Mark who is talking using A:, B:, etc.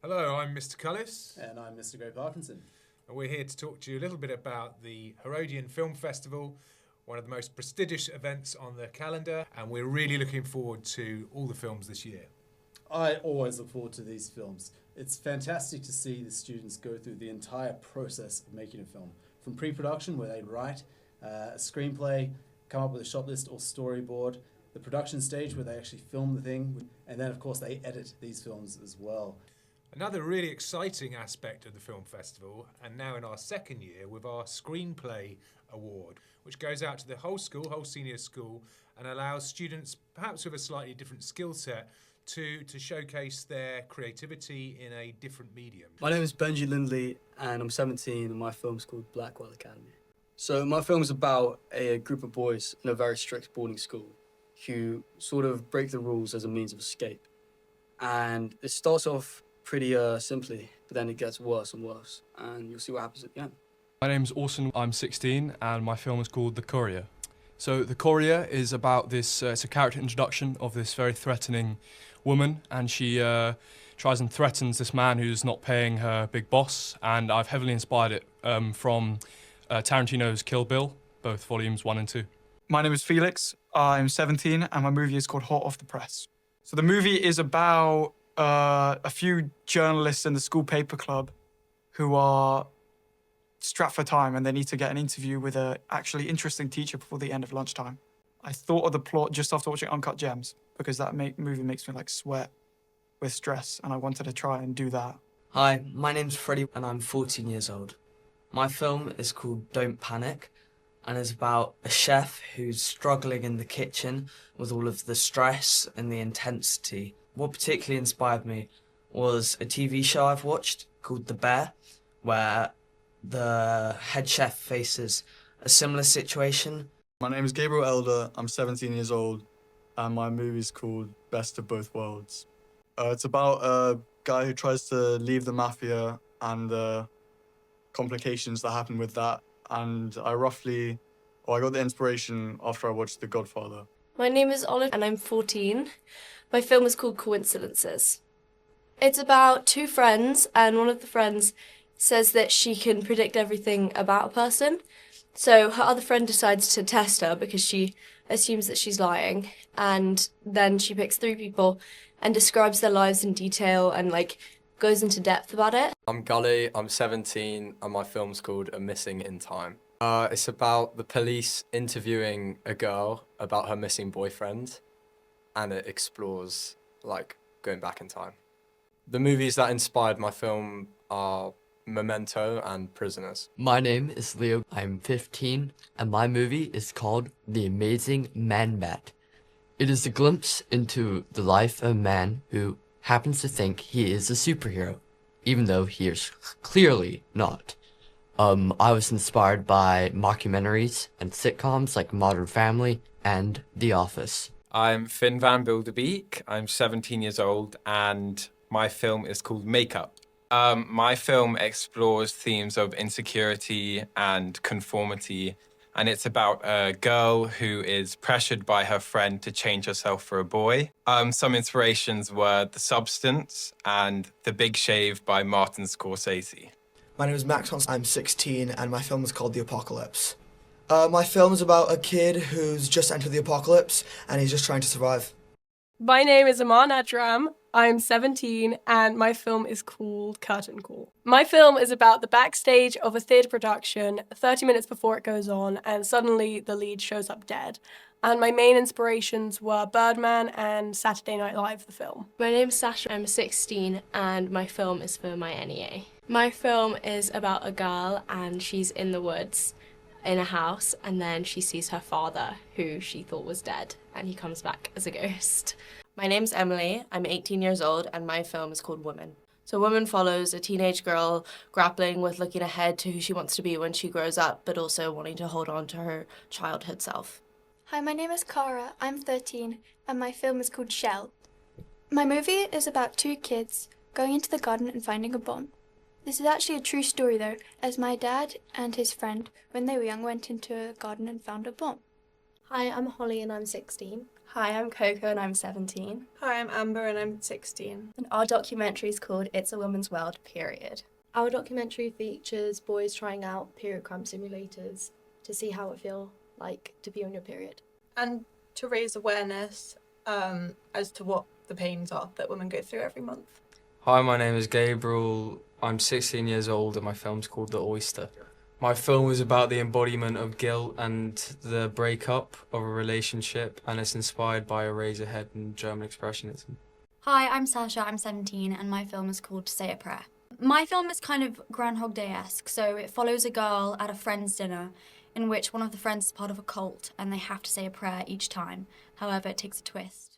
A: Hello, I'm Mr. Cullis.
B: And I'm Mr. Gray Parkinson.
A: And we're here to talk to you a little bit about the Harrodian Film Festival, one of the most prestigious events on the calendar, and we're really looking forward to all the films this year.
B: I always look forward to these films. It's fantastic to see the students go through the entire process of making a film. From pre-production, where they write a screenplay, come up with a shot list or storyboard, the production stage where they actually film the thing, and then of course they edit these films as well.
A: Another really exciting aspect of the film festival, and now in our second year, with our Screenplay Award, which goes out to the whole school, whole senior school, and allows students, perhaps with a slightly different skill set, to showcase their creativity in a different medium.
C: My name is Benji Lindley and I'm 17 and my film's called Blackwell Academy. So my film's about a group of boys in a very strict boarding school who sort of break the rules as a means of escape. And it starts off pretty simply, but then it gets worse and worse, and you'll see what happens at the end.
D: My name's Orson, I'm 16, and my film is called The Courier. So The Courier is about this, it's a character introduction of this very threatening woman, and she tries and threatens this man who's not paying her big boss, and I've heavily inspired it from Tarantino's Kill Bill, both volumes 1 and 2.
E: My name is Felix, I'm 17, and my movie is called Hot Off the Press. So the movie is about a few journalists in the school paper club who are strapped for time and they need to get an interview with an actually interesting teacher before the end of lunchtime. I thought of the plot just after watching Uncut Gems because that movie makes me like sweat with stress, and I wanted to try and do that.
F: Hi, my name's Freddie and I'm 14 years old. My film is called Don't Panic and is about a chef who's struggling in the kitchen with all of the stress and the intensity. What particularly inspired me was a TV show I've watched called The Bear, where the head chef faces a similar situation.
C: My name is Gabriel Elder, I'm 17 years old, and my movie's called Best of Both Worlds. It's about a guy who tries to leave the mafia and the complications that happen with that, and I got the inspiration after I watched The Godfather.
G: My name is Olive and I'm 14. My film is called Coincidences. It's about two friends, and one of the friends says that she can predict everything about a person. So her other friend decides to test her because she assumes that she's lying, and then she picks 3 people and describes their lives in detail and goes into depth about it.
H: I'm Gully, I'm 17, and my film's called A Missing in Time. It's about the police interviewing a girl about her missing boyfriend, and it explores going back in time. The movies that inspired my film are Memento and Prisoners.
I: My name is Leo, I'm 15, and my movie is called The Amazing Man-Bat. It is a glimpse into the life of a man who happens to think he is a superhero, even though he is clearly not. I was inspired by mockumentaries and sitcoms like Modern Family and The Office.
J: I'm Finn van Bilderbeek, I'm 17 years old, and my film is called Makeup. My film explores themes of insecurity and conformity, and it's about a girl who is pressured by her friend to change herself for a boy. Some inspirations were The Substance and The Big Shave by Martin Scorsese.
K: My name is Max Hans, I'm 16, and my film is called The Apocalypse. My film is about a kid who's just entered the apocalypse, and he's just trying to survive.
L: My name is Aman Adram, I'm 17, and my film is called Curtain Call. My film is about the backstage of a theatre production 30 minutes before it goes on, and suddenly the lead shows up dead. And my main inspirations were Birdman and Saturday Night Live, the film.
G: My name is Sasha, I'm 16, and my film is for my NEA. My film is about a girl, and she's in the woods in a house, and then she sees her father, who she thought was dead, and he comes back as a ghost.
M: My name's Emily, I'm 18 years old, and my film is called Woman. So Woman follows a teenage girl grappling with looking ahead to who she wants to be when she grows up, but also wanting to hold on to her childhood self.
N: Hi, my name is Cara, I'm 13, and my film is called Shell. My movie is about 2 kids going into the garden and finding a bomb. This is actually a true story though, as my dad and his friend, when they were young, went into a garden and found a bomb.
O: Hi, I'm Holly and I'm 16. Hi, I'm Coco and I'm 17.
P: Hi, I'm Amber and I'm 16.
O: And our documentary is called It's a Woman's World, period.
Q: Our documentary features boys trying out period cramp simulators to see how it feels like to be on your period.
P: And to raise awareness as to what the pains are that women go through every month.
R: Hi, my name is Gabriel. I'm 16 years old and my film's called The Oyster. My film is about the embodiment of guilt and the breakup of a relationship, and it's inspired by Eraserhead and German Expressionism.
S: Hi, I'm Sasha, I'm 17 and my film is called Say a Prayer. My film is kind of Groundhog Day-esque, so it follows a girl at a friend's dinner in which one of the friends is part of a cult and they have to say a prayer each time. However, it takes a twist.